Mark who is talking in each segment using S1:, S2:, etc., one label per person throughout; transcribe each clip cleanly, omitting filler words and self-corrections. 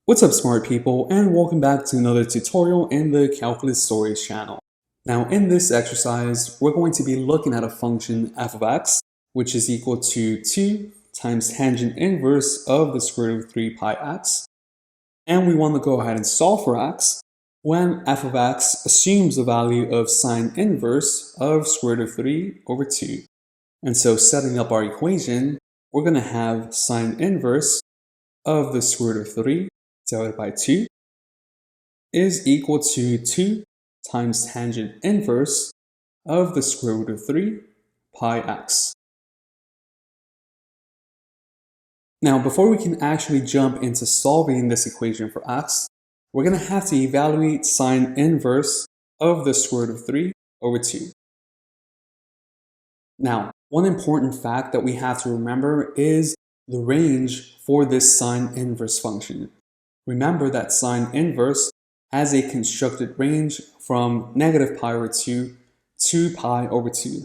S1: What's up, smart people, and welcome back to another tutorial in the Calculus Stories channel. Now, in this exercise, we're going to be looking at a function f of x, which is equal to 2 times tangent inverse of the square root of 3 pi x. And we want to go ahead and solve for x when f of x assumes the value of sine inverse of square root of 3 over 2. And so setting up our equation, we're going to have sine inverse of the square root of 3 divided by 2 is equal to 2 times tangent inverse of the square root of 3 pi x. Now, before we can actually jump into solving this equation for x, we're going to have to evaluate sine inverse of the square root of 3 over 2. Now, one important fact that we have to remember is the range for this sine inverse function. Remember that sine inverse has a constructed range from negative pi over 2 to pi over 2.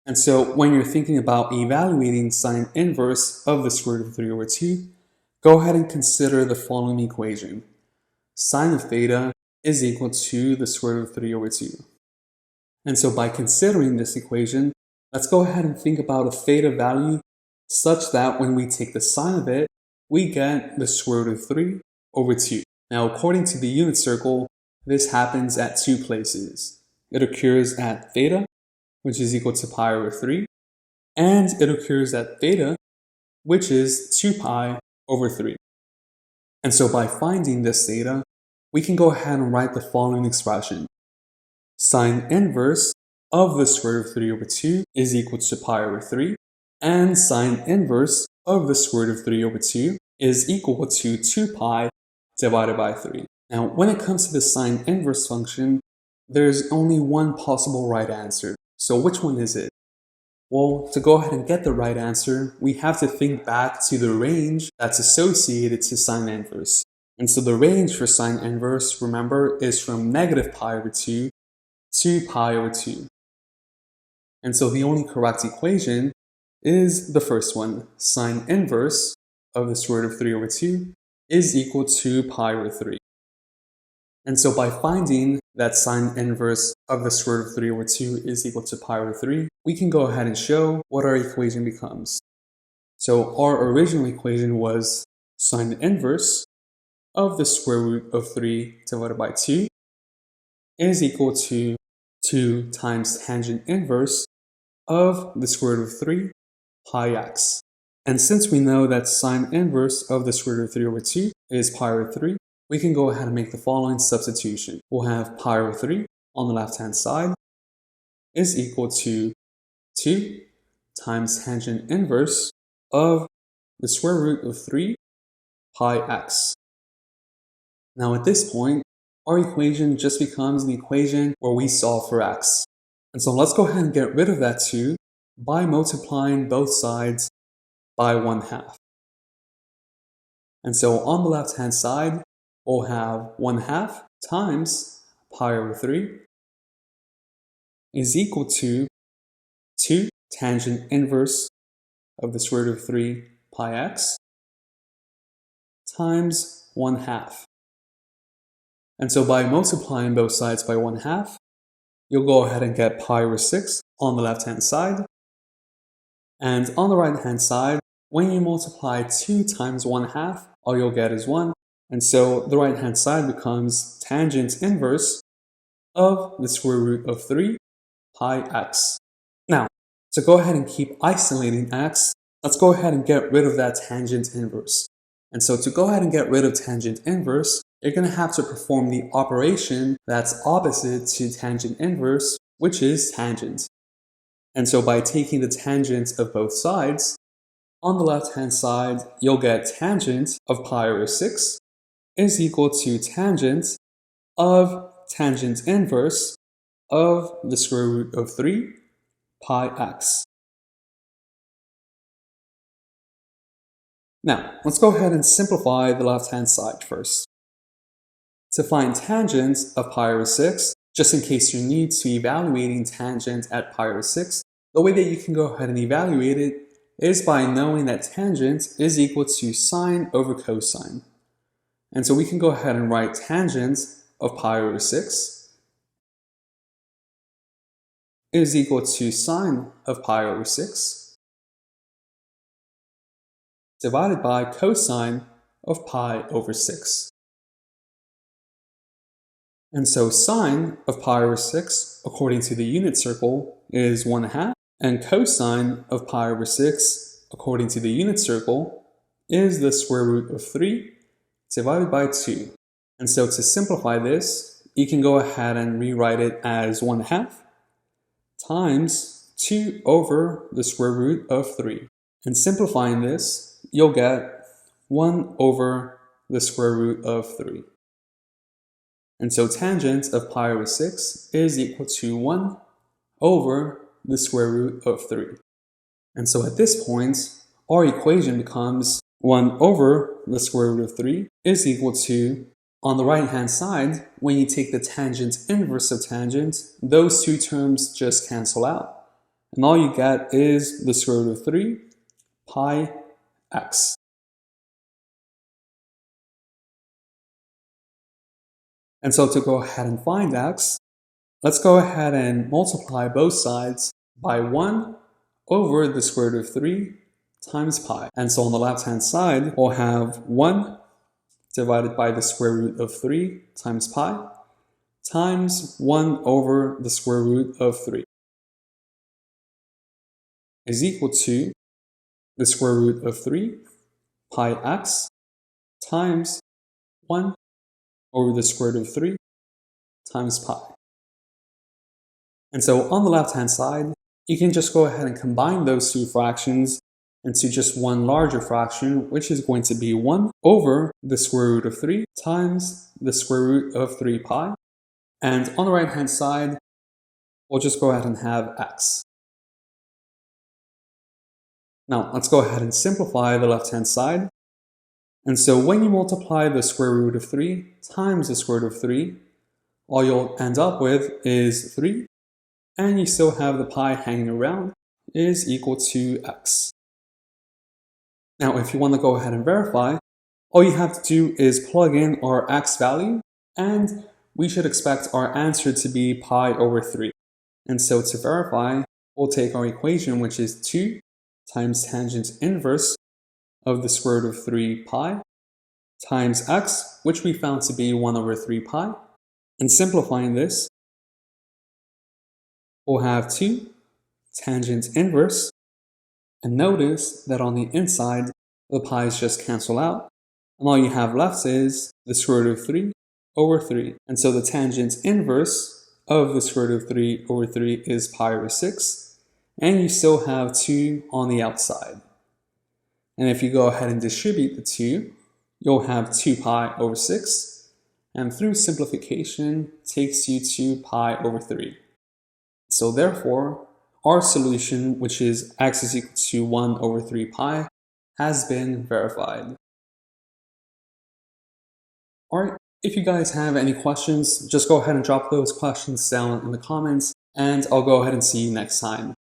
S1: And so when you're thinking about evaluating sine inverse of the square root of 3 over 2, go ahead and consider the following equation. Sine of theta is equal to the square root of 3 over 2. And so by considering this equation, let's go ahead and think about a theta value such that when we take the sine of it, we get the square root of 3 over 2. Now, according to the unit circle, this happens at two places. It occurs at theta, which is equal to pi over 3, and it occurs at theta, which is 2 pi over 3. And so by finding this theta, we can go ahead and write the following expression. Sine inverse of the square root of 3 over 2 is equal to pi over 3, and sine inverse of the square root of 3 over 2 is equal to 2 pi divided by 3. Now, when it comes to the sine inverse function, there's only one possible right answer. So which one is it? Well, to go ahead and get the right answer, we have to think back to the range that's associated to sine inverse. And so the range for sine inverse, remember, is from negative pi over 2 to pi over 2. And so the only correct equation is the first one. Sine inverse of the square root of 3 over 2 is equal to pi over 3. And so by finding that sine inverse of the square root of 3 over 2 is equal to pi over 3, we can go ahead and show what our equation becomes. So our original equation was sine inverse of the square root of 3 divided by 2 is equal to 2 times tangent inverse of the square root of 3 pi x. And since we know that sine inverse of the square root of 3 over 2 is pi over 3, we can go ahead and make the following substitution. We'll have pi over 3 on the left-hand side is equal to 2 times tangent inverse of the square root of 3 pi x. Now at this point, our equation just becomes an equation where we solve for x. And so let's go ahead and get rid of that 2 by multiplying both sides by 1/2. And so on the left-hand side, we'll have 1/2 times pi over 3 is equal to 2 tangent inverse of the square root of 3 pi x times 1/2. And so by multiplying both sides by 1/2, you'll go ahead and get pi over 6 on the left-hand side. And on the right-hand side, when you multiply 2 times 1/2, all you'll get is 1. And so the right-hand side becomes tangent inverse of the square root of 3 pi x. Now, to go ahead and keep isolating x, let's go ahead and get rid of that tangent inverse. And so to go ahead and get rid of tangent inverse, you're going to have to perform the operation that's opposite to tangent inverse, which is tangent. And so by taking the tangent of both sides, on the left-hand side, you'll get tangent of pi over 6 is equal to tangent of tangent inverse of the square root of 3 pi x. Now, let's go ahead and simplify the left-hand side first. To find tangent of pi over 6, just in case you need to evaluating tangent at pi over 6, the way that you can go ahead and evaluate it is by knowing that tangent is equal to sine over cosine. And so we can go ahead and write tangent of pi over 6 is equal to sine of pi over 6 divided by cosine of pi over 6. And so sine of pi over 6, according to the unit circle, is 1/2, and cosine of pi over 6, according to the unit circle, is the square root of 3 divided by 2. And so to simplify this, you can go ahead and rewrite it as 1/2 times 2 over the square root of 3. And simplifying this, you'll get 1 over the square root of 3. And so tangent of pi over 6 is equal to 1 over the square root of 3. And so at this point, our equation becomes 1 over the square root of 3 is equal to, on the right-hand side, when you take the tangent inverse of tangent, those two terms just cancel out. And all you get is the square root of 3 pi x. And so to go ahead and find x, let's go ahead and multiply both sides by 1 over the square root of 3 times pi. And so on the left-hand side, we'll have 1 divided by the square root of 3 times pi times 1 over the square root of 3 is equal to the square root of 3 pi x times 1 over the square root of 3 times pi. And so on the left-hand side, you can just go ahead and combine those two fractions into just one larger fraction, which is going to be 1 over the square root of 3 times the square root of 3 pi. And on the right-hand side, we'll just go ahead and have x. Now, let's go ahead and simplify the left-hand side. And so when you multiply the square root of 3 times the square root of 3, all you'll end up with is 3, and you still have the pi hanging around, is equal to x. Now, if you want to go ahead and verify, all you have to do is plug in our x value, and we should expect our answer to be pi over 3. And so to verify, we'll take our equation, which is 2 times tangent inverse of the square root of 3 pi times x, which we found to be 1 over 3 pi. And simplifying this, we'll have 2 tangent inverse, and notice that on the inside, the pi's just cancel out, and all you have left is the square root of 3 over 3. And so the tangent inverse of the square root of 3 over 3 is pi over 6, and you still have 2 on the outside. And if you go ahead and distribute the 2, you'll have 2 pi over 6, and through simplification takes you to pi over 3. So therefore, our solution, which is x is equal to 1 over 3 pi, has been verified. Alright, if you guys have any questions, just go ahead and drop those questions down in the comments, and I'll go ahead and see you next time.